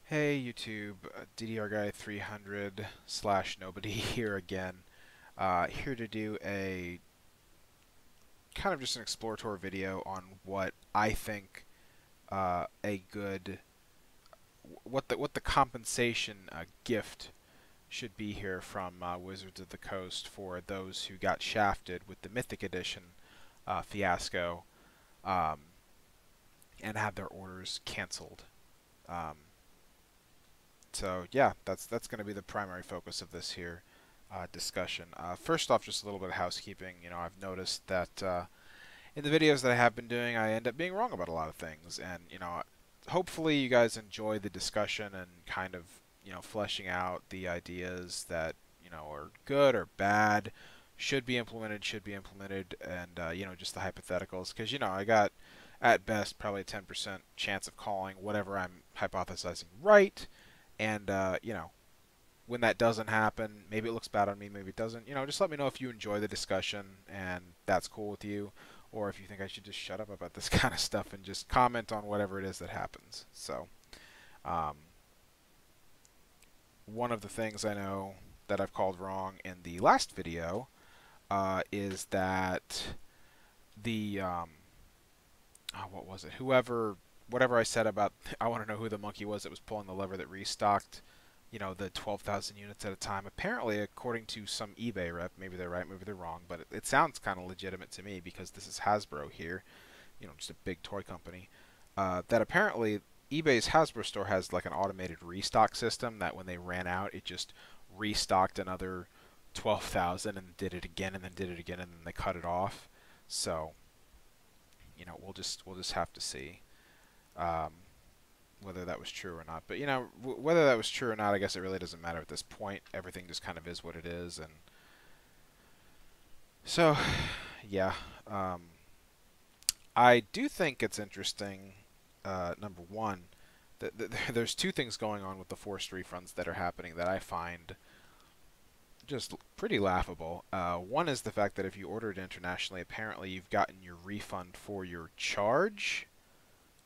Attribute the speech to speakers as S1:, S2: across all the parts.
S1: Hey YouTube, DDR Guy 300 slash nobody here again. Here to do a kind of just an exploratory video on what I think a good what the compensation gift should be here from Wizards of the Coast for those who got shafted with the Mythic Edition fiasco um, and had their orders canceled. Um, So yeah, that's going to be the primary focus of this here discussion. First off, just a little bit of housekeeping. I've noticed that in the videos that I have been doing, I end up being wrong about a lot of things, and hopefully you guys enjoy the discussion and kind of fleshing out the ideas that are good or bad, should be implemented, and just the hypotheticals, because I got at best probably a 10% chance of calling whatever I'm hypothesizing right. And when that doesn't happen, maybe it looks bad on me, maybe it doesn't. Just let me know if you enjoy the discussion and that's cool with you, or if you think I should just shut up about this kind of stuff and just comment on whatever it is that happens. So, um, one of the things I know that I've called wrong in the last video is that the what was it? Whatever I said about, I want to know who the monkey was that was pulling the lever that restocked, the 12,000 units at a time. Apparently, according to some eBay rep, maybe they're right, maybe they're wrong, but it sounds kind of legitimate to me because this is Hasbro here, just a big toy company. That apparently eBay's Hasbro store has like an automated restock system that when they ran out, it just restocked another 12,000 and did it again and then did it again and then they cut it off. So, we'll just have to see. Um, whether that was true or not. But whether that was true or not, I guess it really doesn't matter at this point. Everything just kind of is what it is, and so yeah. I do think it's interesting. Number one, that there's two things going on with the forced refunds that are happening that I find just pretty laughable. One is the fact that if you ordered internationally, apparently you've gotten your refund for your charge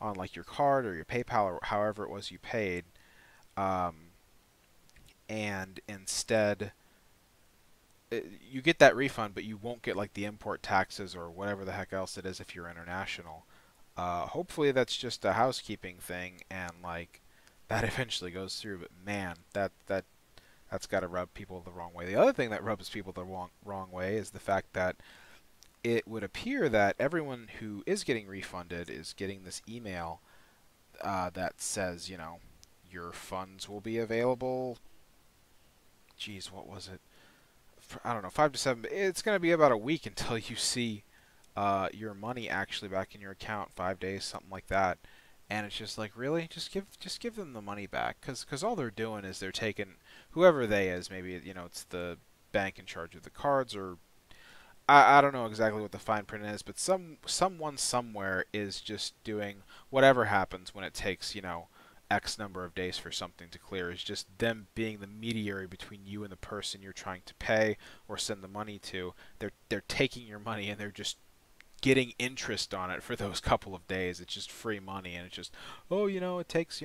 S1: on like your card or your PayPal or however it was you paid, um, and instead you get that refund, but you won't get like the import taxes or whatever the heck else it is if you're international. Hopefully that's just a housekeeping thing and like that eventually goes through. But man, that's got to rub people the wrong way. The other thing that rubs people the wrong way is the fact that it would appear that everyone who is getting refunded is getting this email that says, your funds will be available. Geez, what was it? I don't know, 5 to 7. It's going to be about a week until you see your money actually back in your account. 5 days, something like that. And it's just like, really, just give them the money back, because all they're doing is they're taking whoever they is. Maybe it's the bank in charge of the cards, or I don't know exactly what the fine print is, but someone somewhere is just doing whatever happens when it takes, X number of days for something to clear, is just them being the mediator between you and the person you're trying to pay or send the money to. They're taking your money and they're just getting interest on it for those couple of days. It's just free money, and it's just, oh, it takes,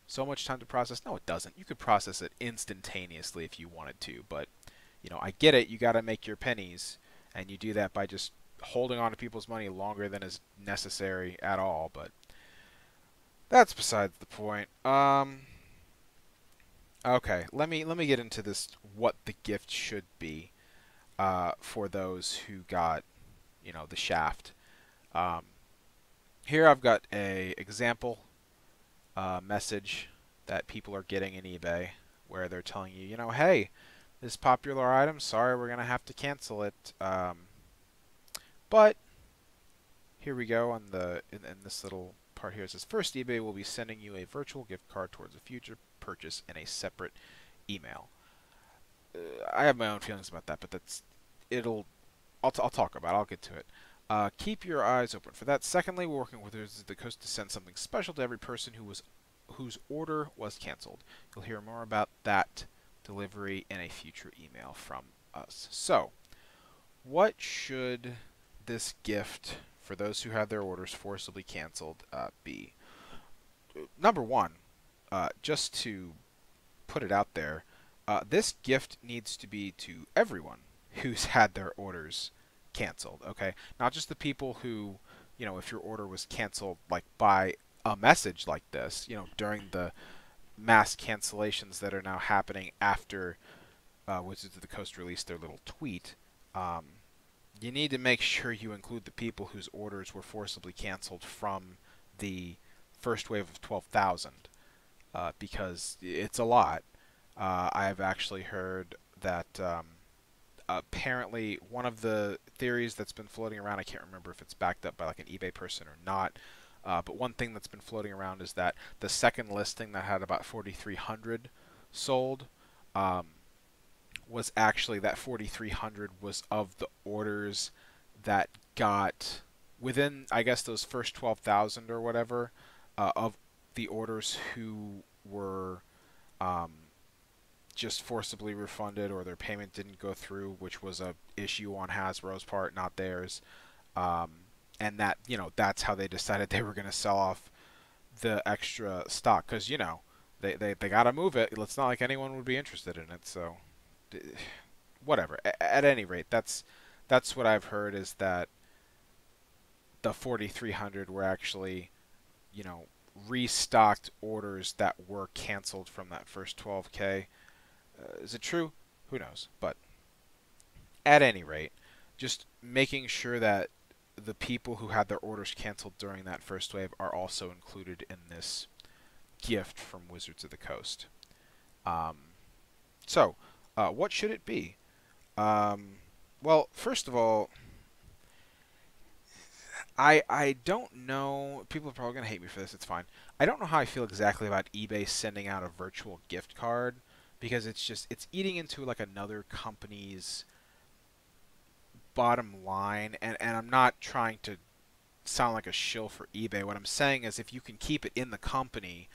S1: so much time to process. No, it doesn't. You could process it instantaneously if you wanted to, but I get it. You got to make your pennies, and you do that by just holding on to people's money longer than is necessary at all. But that's besides the point. Okay, let me get into this. What the gift should be for those who got, the shaft. Um, Here I've got a example message that people are getting in eBay where they're telling you, hey, this popular item, sorry, we're gonna have to cancel it. But here we go on in this little part here. It says, first, eBay will be sending you a virtual gift card towards a future purchase in a separate email. I have my own feelings about that, but I'll talk about it. I'll get to it. Keep your eyes open for that. Secondly, we're working with Wizards of the Coast to send something special to every person whose order was canceled. You'll hear more about that delivery in a future email from us. So, what should this gift for those who had their orders forcibly canceled be? Number one, just to put it out there, this gift needs to be to everyone who's had their orders canceled. Okay, not just the people who, if your order was canceled like by a message like this, during the mass cancellations that are now happening after Wizards of the Coast released their little tweet. You need to make sure you include the people whose orders were forcibly canceled from the first wave of 12,000, because it's a lot. I've actually heard that apparently one of the theories that's been floating around, I can't remember if it's backed up by like an eBay person or not, but one thing that's been floating around is that the second listing that had about 4,300 sold, was actually that 4,300 was of the orders that got within, I guess, those first 12,000 or whatever, of the orders who were just forcibly refunded or their payment didn't go through, which was a issue on Hasbro's part, not theirs. And that, that's how they decided they were going to sell off the extra stock, because, they got to move it. It's not like anyone would be interested in it, so whatever. At any rate, that's what I've heard, is that the 4,300 were actually, restocked orders that were canceled from that first 12K. Is it true? Who knows? But at any rate, just making sure that the people who had their orders canceled during that first wave are also included in this gift from Wizards of the Coast. So, what should it be? Well, first of all, I don't know. People are probably going to hate me for this. It's fine. I don't know how I feel exactly about eBay sending out a virtual gift card, because it's eating into like another company's bottom line, and I'm not trying to sound like a shill for eBay. What I'm saying is, if you can keep it in the company,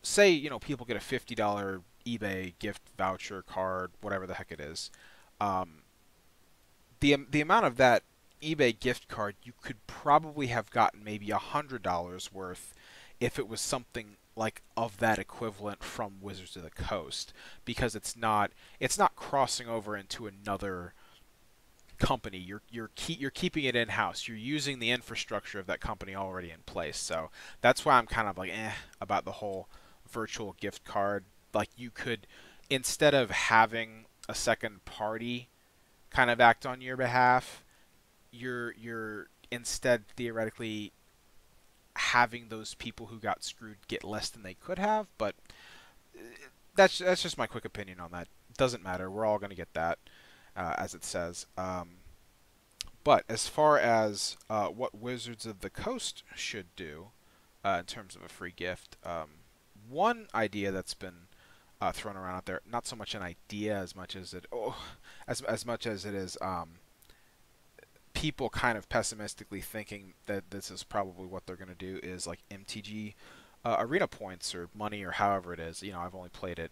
S1: say, people get a $50 eBay gift voucher card, whatever the heck it is. The amount of that eBay gift card, you could probably have gotten maybe $100 worth if it was something like of that equivalent from Wizards of the Coast, because it's not crossing over into another company. You're keeping it in house. You're using the infrastructure of that company already in place. So that's why I'm kind of like about the whole virtual gift card. Like, you could, instead of having a second party kind of act on your behalf, you're instead theoretically having those people who got screwed get less than they could have. But that's just my quick opinion on that. Doesn't matter. We're all going to get that, as it says. But as far as what Wizards of the Coast should do in terms of a free gift, one idea that's been thrown around out there, not so much an idea as much as as much as it is people kind of pessimistically thinking that this is probably what they're going to do, is like MTG arena points or money, or however it is. I've only played it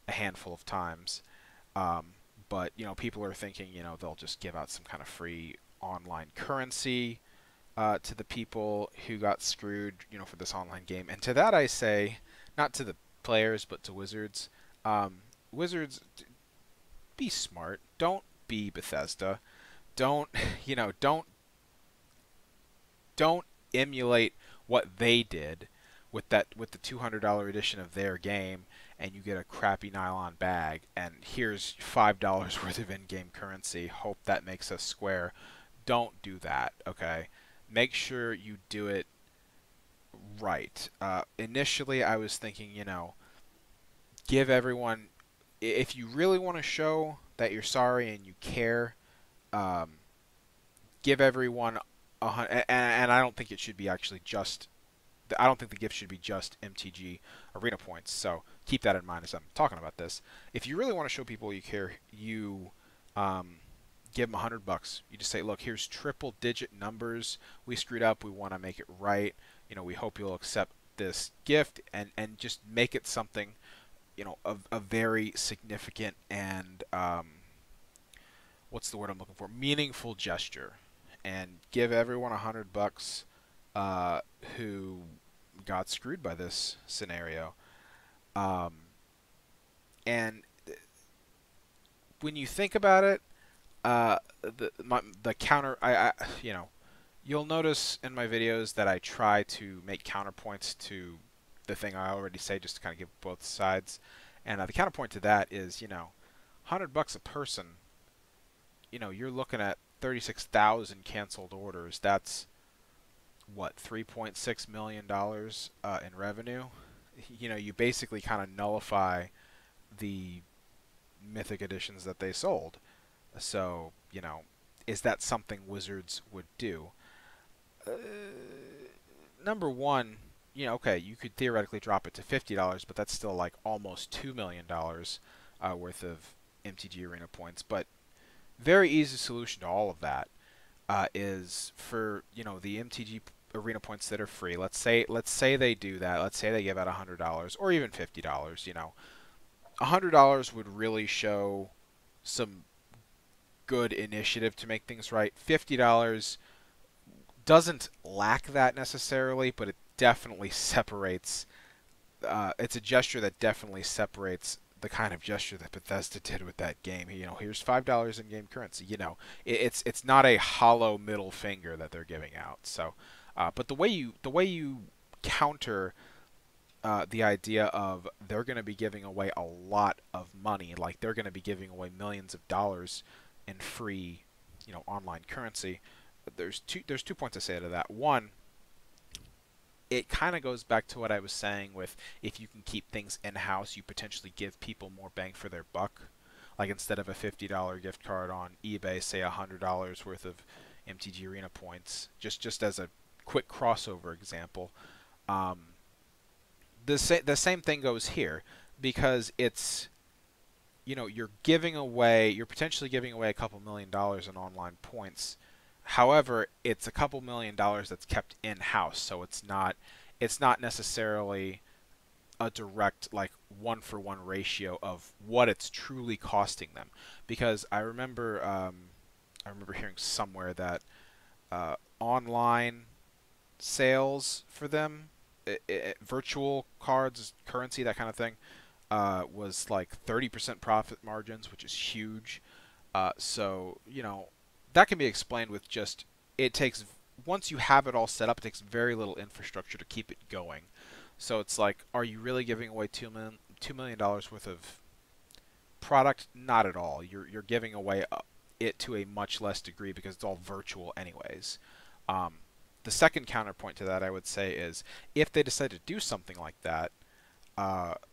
S1: a handful of times, but people are thinking they'll just give out some kind of free online currency to the people who got screwed for this online game. And to that I say, not to the players but to Wizards, Wizards, be smart. Don't be Bethesda. Don't don't emulate what they did with the $200 edition of their game, and you get a crappy nylon bag, and here's $5 worth of in-game currency. Hope that makes us square. Don't do that, okay? Make sure you do it right. Initially, I was thinking, give everyone, if you really want to show that you're sorry and you care, give everyone and I don't think it should be actually just, I don't think the gift should be just MTG arena points. So keep that in mind as I'm talking about this. If you really want to show people you care, you give them $100. You just say, look, here's triple-digit numbers. We screwed up. We want to make it right. We hope you'll accept this gift, and just make it something, a very significant and what's the word I'm looking for? Meaningful gesture, and give everyone $100 who got screwed by this scenario. Um, and when you think about it, the counter, you know, you'll notice in my videos that I try to make counterpoints to the thing I already say, just to kind of give both sides. And the counterpoint to that is, you know, $100 a person. You know, you're looking at 36,000 canceled orders. That's what, $3.6 million in revenue. You know, you basically kind of nullify the Mythic editions that they sold. So, you know, is that something Wizards would do? Uh, Number one, you know, okay, you could theoretically drop it to $50, but that's still like almost $2 million worth of MTG Arena points. But very easy solution to all of that is for, you know, the MTG Arena points that are free. Let's say they do that. Let's say they give out $100 or even $50. You know, $100 would really show some good initiative to make things right. $50 doesn't lack that necessarily, but it definitely separates. It's a gesture that definitely separates the kind of gesture that Bethesda did with that game. You know, here's $5 in game currency. You know, it's not a hollow middle finger that they're giving out. So, but the way you counter the idea of they're going to be giving away a lot of money, like they're going to be giving away millions of dollars in free, you know, online currency. There's two points I say to that. One, it kind of goes back to what I was saying with if you can keep things in-house, you potentially give people more bang for their buck. Like instead of a $50 gift card on eBay, say $100 worth of MTG Arena points, just as a quick crossover example. Um, the same thing goes here because it's, you know, you're potentially giving away a couple $1,000,000 in online points. However, it's a couple $1,000,000 that's kept in-house, so it's not necessarily a direct like one-for-one ratio of what it's truly costing them. Because I remember hearing somewhere that online sales for them, virtual cards, currency, that kind of thing, was like 30% profit margins, which is huge. So, you know, that can be explained with just, it takes, once you have it all set up, it takes very little infrastructure to keep it going. So it's like, are you really giving away $2 million worth of product? Not at all. You're giving away it to a much less degree because it's all virtual anyways. Um, the second counterpoint to that, I would say, is if they decide to do something like that,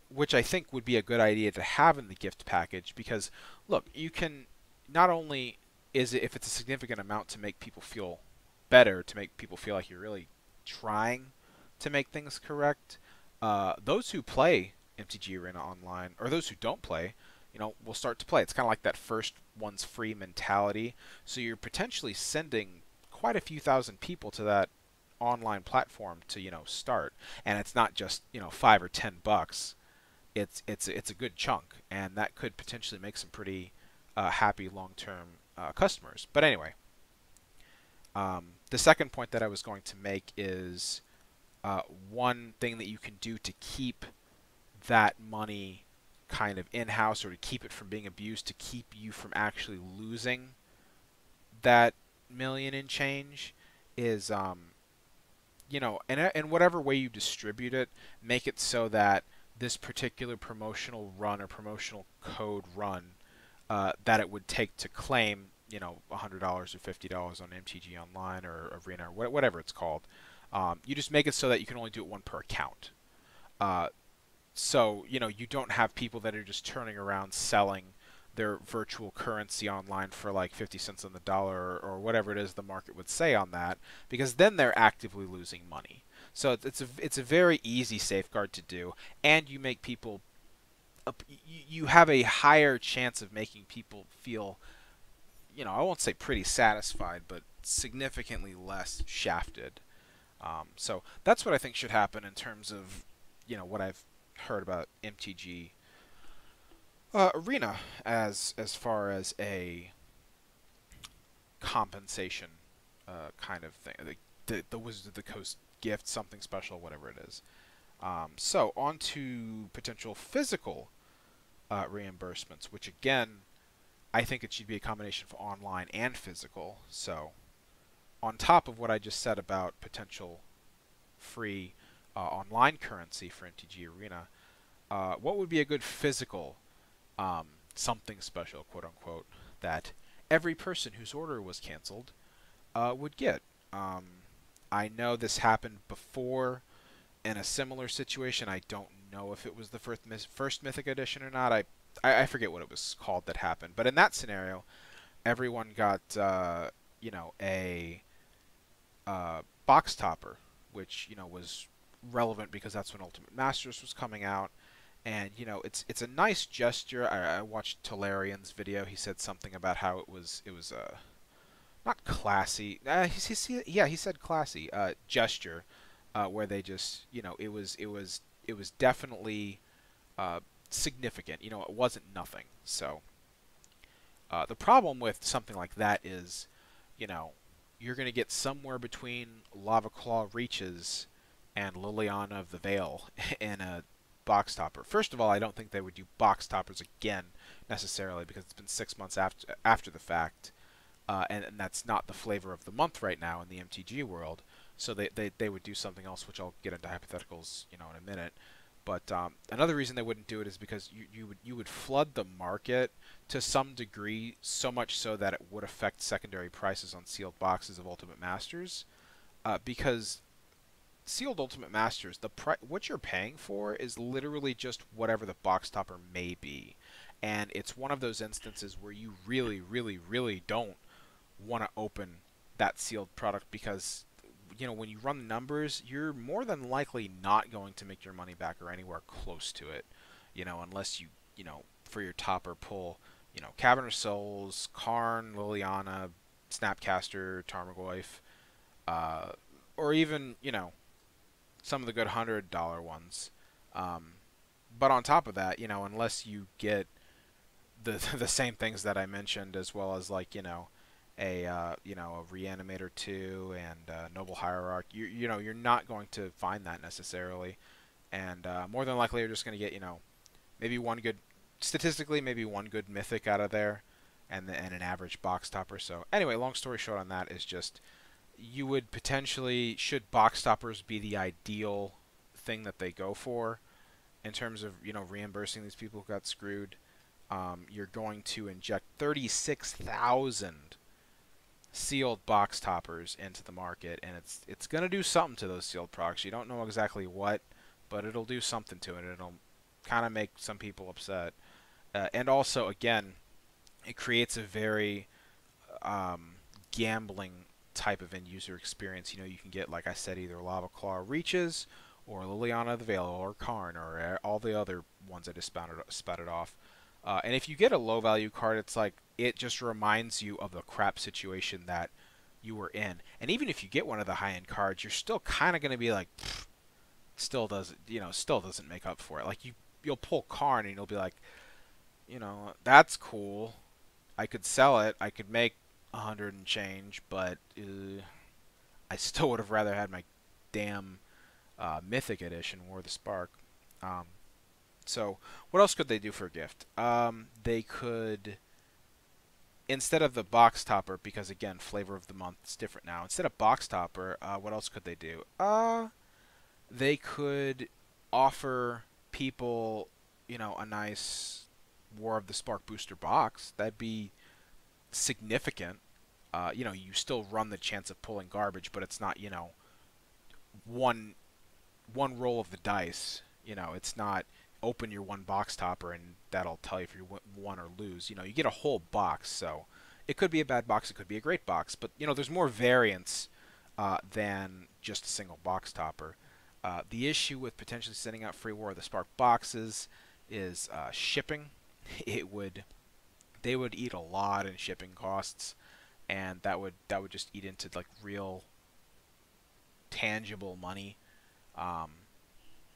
S1: which I think would be a good idea to have in the gift package, because look, you can not only is it, if it's a significant amount, to make people feel better, to make people feel like you're really trying to make things correct. Those who play MTG Arena online, or those who don't play, you know, will start to play. It's kind of like that first one's free mentality. So you're potentially sending quite a few thousand people to that online platform to, you know, start. And it's not just, you know, $5 or $10. It's a good chunk, and that could potentially make some pretty happy long-term customers. But anyway, the second point that I was going to make is one thing that you can do to keep that money kind of in-house, or to keep it from being abused, to keep you from actually losing that million in change, is you know, in whatever way you distribute it, make it so that this particular promotional run or promotional code run that it would take to claim, you know, $100 or $50 on MTG Online or Arena or whatever it's called. You just make it so that you can only do it one per account. So, you know, you don't have people that are just turning around selling their virtual currency online for like 50 cents on the dollar, or whatever it is the market would say on that, because then they're actively losing money. So it's a very easy safeguard to do, and you make people, you have a higher chance of making people feel, you know, I won't say pretty satisfied, but significantly less shafted. So that's what I think should happen in terms of, you know, what I've heard about MTG Arena as far as a compensation kind of thing, the Wizards of the Coast gift, something special, whatever it is. So on to potential physical reimbursements, which again, I think it should be a combination of online and physical. So on top of what I just said about potential free online currency for MTG Arena, what would be a good physical something special, quote unquote, that every person whose order was canceled would get? Um, I know this happened before in a similar situation. I don't know if it was the first Mythic edition or not. I forget what it was called that happened. But in that scenario, everyone got a box topper, which was relevant because that's when Ultimate Masters was coming out. And it's a nice gesture. I watched Tolarian's video. He said something about how it was not classy. He said classy gesture, where they just it was definitely uh, significant. It wasn't nothing. So the problem with something like that is, you know, you're going to get somewhere between Lava Claw Reaches and Liliana of the Veil in a box topper. First of all, I don't think they would do box toppers again necessarily because it's been 6 months after the fact, and that's not the flavor of the month right now in the MTG world. So they would do something else, which I'll get into hypotheticals in a minute. But another reason they wouldn't do it is because you would flood the market to some degree, so much so that it would affect secondary prices on sealed boxes of Ultimate Masters. Because sealed Ultimate Masters, what you're paying for is literally just whatever the box topper may be, and it's one of those instances where you really, really, really don't want to open that sealed product because when you run the numbers, you're more than likely not going to make your money back or anywhere close to it, unless for your topper pull, Cavern of Souls, Karn, Liliana, Snapcaster, Tarmogoyf, or even, some of the good $100 ones. But on top of that, unless you get the same things that I mentioned, as well as a Reanimator 2 and Noble Hierarch, you're not going to find that necessarily, and more than likely you're just going to get maybe one good, statistically maybe one good Mythic out of there, and an average box topper. So anyway, long story short on that is just you would potentially, should box toppers be the ideal thing that they go for in terms of reimbursing these people who got screwed, you're going to inject 36,000 sealed box toppers into the market, and it's going to do something to those sealed products. You don't know exactly what, but it'll do something to it. It'll kind of make some people upset. And also, again, it creates a very gambling type of end user experience. You can get, like I said, either Lava Claw Reaches or Liliana of the Veil or Karn or all the other ones I just spouted off. And if you get a low value card, it's like it just reminds you of the crap situation that you were in. And even if you get one of the high end cards, you're still kind of going to be like, still doesn't make up for it. Like you'll pull Karn and you'll be like, that's cool. I could sell it. I could make 100 and change, but I still would have rather had my damn Mythic edition, War of the Spark. So what else could they do for a gift? They could, instead of the box topper, because again, flavor of the month is different now. Instead of box topper, what else could they do? They could offer people, a nice War of the Spark booster box. That'd be significant. You still run the chance of pulling garbage, but it's not, one roll of the dice. It's not open your one box topper and that'll tell you if you won or lose. You get a whole box, so it could be a bad box, it could be a great box, but there's more variance than just a single box topper. The issue with potentially sending out free War of the Spark boxes is shipping. They would eat a lot in shipping costs, and that would just eat into like real tangible money.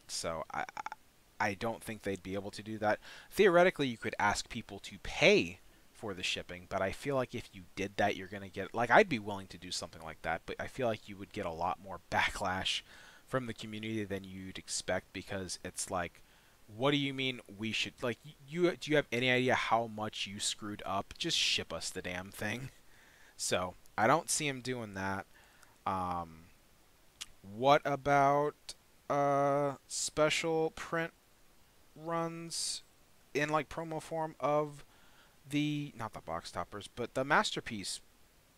S1: So I don't think they'd be able to do that. Theoretically, you could ask people to pay for the shipping, but I feel like if you did that, you're going to get, like, I'd be willing to do something like that, but I feel like you would get a lot more backlash from the community than you'd expect, because it's like, what do you mean we should, like, do you have any idea how much you screwed up? Just ship us the damn thing. So I don't see him doing that. Um, what about special print runs in like promo form of the, not the box toppers, but the masterpiece,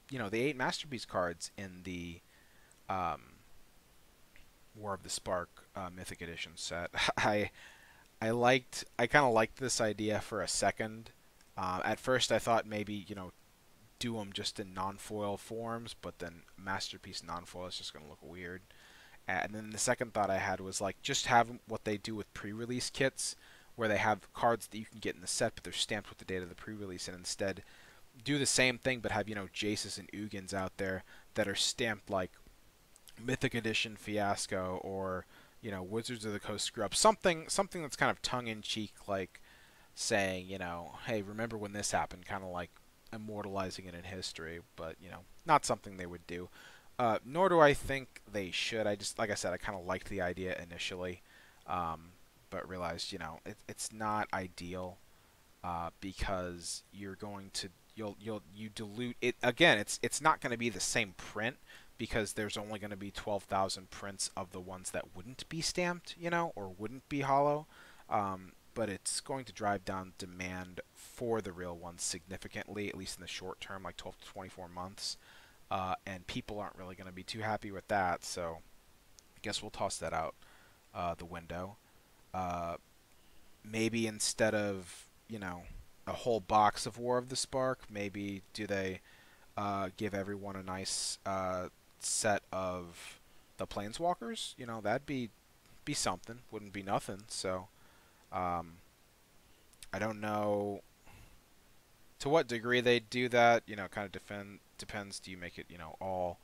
S1: the 8 masterpiece cards in the um, War of the Spark Mythic Edition set. I kind of liked this idea for a second. At first, I thought maybe do them just in non-foil forms, but then masterpiece non-foil is just gonna look weird. And then the second thought I had was like just have what they do with pre-release kits, where they have cards that you can get in the set, but they're stamped with the date of the pre-release, and instead do the same thing, but have Jaces and Ugins out there that are stamped like Mythic Edition Fiasco, or Wizards of the Coast Screw Up, something that's kind of tongue-in-cheek, like saying, hey, remember when this happened, kind of like immortalizing it in history, but not something they would do. Nor do I think they should. I just, like I said, I kind of liked the idea initially, but realized it's not ideal, because you're going to you dilute it again. It's not going to be the same print, because there's only going to be 12,000 prints of the ones that wouldn't be stamped, or wouldn't be hollow. But it's going to drive down demand for the real ones significantly, at least in the short term, like 12 to 24 months. And people aren't really going to be too happy with that, so I guess we'll toss that out the window. Maybe instead of, a whole box of War of the Spark, maybe do they give everyone a nice set of the Planeswalkers? That'd be something. Wouldn't be nothing. So I don't know to what degree they do that. Kind of depends. Do you make it all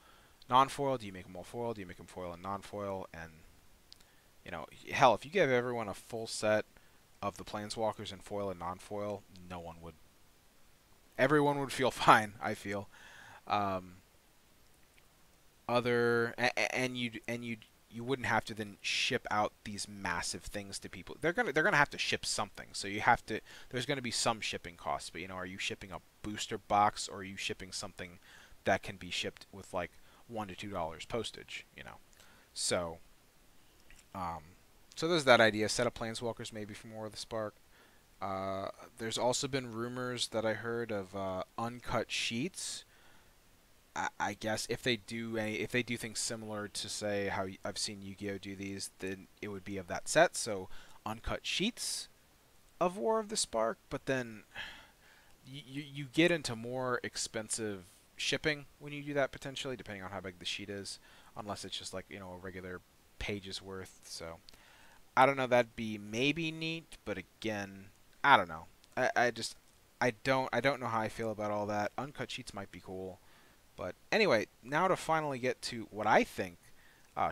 S1: non-foil? Do you make them all foil? Do you make them foil and non-foil? And hell, if you give everyone a full set of the Planeswalkers in foil and non-foil, no one would. Everyone would feel fine, I feel. You wouldn't have to then ship out these massive things to people. They're gonna have to ship something, so you have to. There's gonna be some shipping costs, but are you shipping a booster box, or are you shipping something that can be shipped with like $1 to $2 postage? So so there's that idea. Set up Planeswalkers maybe for more of the Spark. There's also been rumors that I heard of uncut sheets. I guess if they do things similar to, say, how I've seen Yu-Gi-Oh do these, then it would be of that set. So uncut sheets of War of the Spark, but then you get into more expensive shipping when you do that, potentially, depending on how big the sheet is, unless it's just like a regular page's worth. So I don't know. That'd be maybe neat, but again, I don't know. I don't know how I feel about all that. Uncut sheets might be cool. But anyway, now to finally get to what I think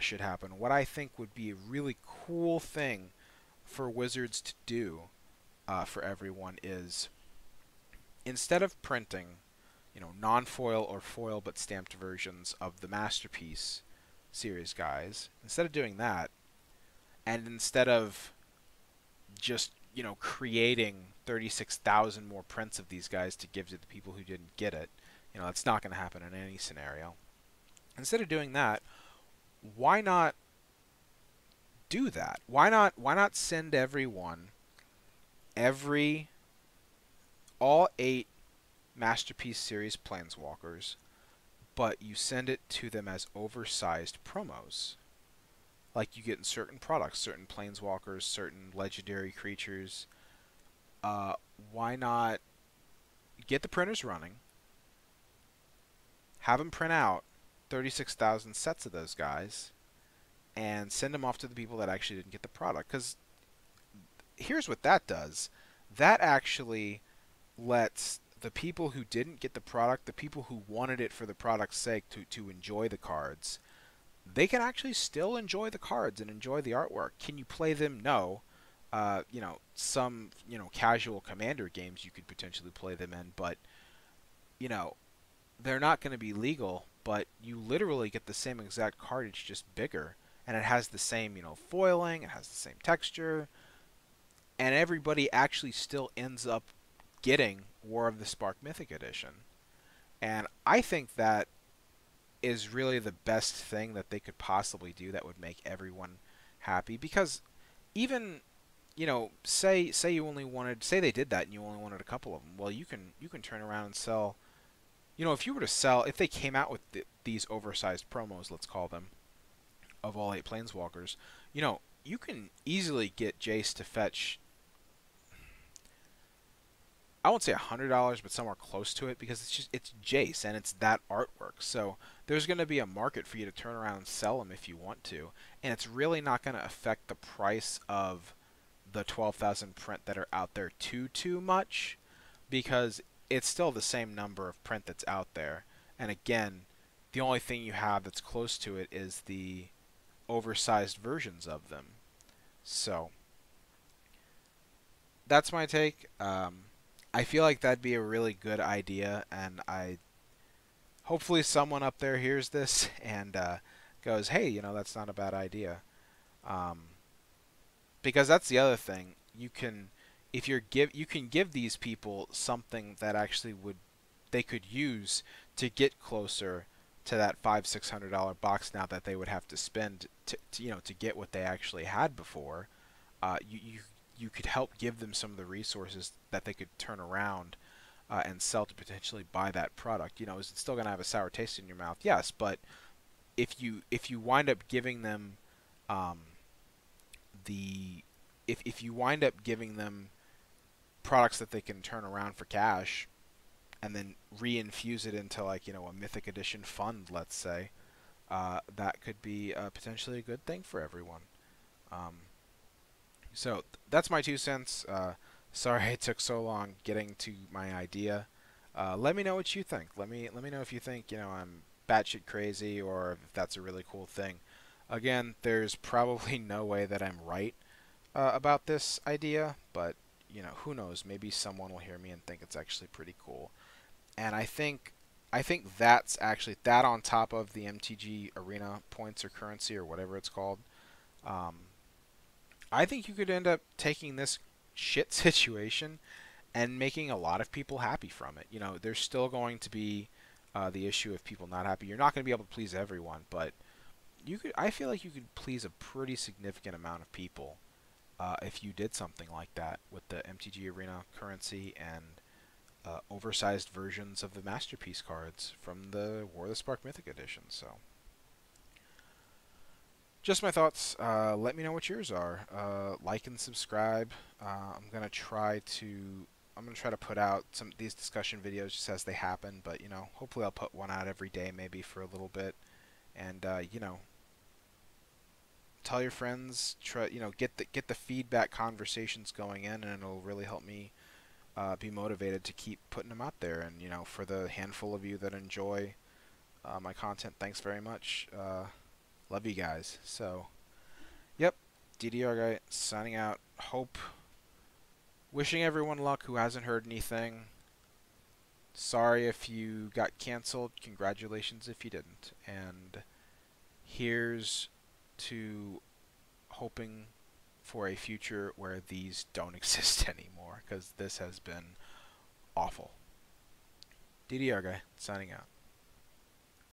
S1: should happen. What I think would be a really cool thing for Wizards to do for everyone is, instead of printing, non-foil or foil but stamped versions of the Masterpiece series guys, instead of doing that, and instead of just creating 36,000 more prints of these guys to give to the people who didn't get it, that's not going to happen in any scenario. Instead of doing that, why not do that? Why not send everyone all 8 Masterpiece series Planeswalkers, but you send it to them as oversized promos, like you get in certain products, certain Planeswalkers, certain legendary creatures. Why not get the printers running, have them print out 36,000 sets of those guys, and send them off to the people that actually didn't get the product? Because here's what that does. That actually lets the people who didn't get the product, the people who wanted it for the product's sake to enjoy the cards, they can actually still enjoy the cards and enjoy the artwork. Can you play them? No. Some casual Commander games you could potentially play them in, but they're not going to be legal. But you literally get the same exact cardage, just bigger, and it has the same, foiling, it has the same texture, and everybody actually still ends up getting War of the Spark Mythic Edition. And I think that is really the best thing that they could possibly do that would make everyone happy, because even say you only wanted, say they did that and you only wanted a couple of them. Well, you can turn around and sell. If you were to sell, if they came out with these oversized promos, let's call them, of all 8 Planeswalkers, you can easily get Jace to fetch, I won't say $100, but somewhere close to it, because it's Jace and it's that artwork. So there's going to be a market for you to turn around and sell them if you want to, and it's really not going to affect the price of the 12,000 print that are out there too much, because it's still the same number of print that's out there. And again, the only thing you have that's close to it is the oversized versions of them. So that's my take. I feel like that'd be a really good idea, and hopefully someone up there hears this and goes, "Hey, that's not a bad idea." Because that's the other thing. You can, if you can give these people something that actually they could use to get closer to that $500-600 box now that they would have to spend to get what they actually had before. You could help give them some of the resources that they could turn around and sell to potentially buy that product. Is it still going to have a sour taste in your mouth? Yes, but if you wind up giving them the if you wind up giving them products that they can turn around for cash and then reinfuse it into, like, a Mythic Edition fund, let's say, that could be potentially a good thing for everyone. So that's my 2 cents. Sorry it took so long getting to my idea. Let me know what you think. Let me know if you think I'm batshit crazy, or if that's a really cool thing. Again, there's probably no way that I'm right about this idea, but who knows? Maybe someone will hear me and think it's actually pretty cool. And I think that's actually, that on top of the MTG Arena points or currency or whatever it's called. I think you could end up taking this shit situation and making a lot of people happy from it. There's still going to be the issue of people not happy. You're not going to be able to please everyone, but I feel like you could please a pretty significant amount of people if you did something like that with the MTG Arena currency and oversized versions of the Masterpiece cards from the War of the Spark Mythic Edition. So, just my thoughts. Let me know what yours are. Like and subscribe. I'm gonna try to put out some of these discussion videos just as they happen, but hopefully I'll put one out every day, maybe for a little bit, and tell your friends. Try, get the feedback conversations going in, and it'll really help me be motivated to keep putting them out there. And for the handful of you that enjoy my content, thanks very much. Love you guys. So, yep, DDR guy signing out. Wishing everyone luck who hasn't heard anything. Sorry if you got canceled. Congratulations if you didn't. And here's to hoping for a future where these don't exist anymore, because this has been awful. DDR guy signing out.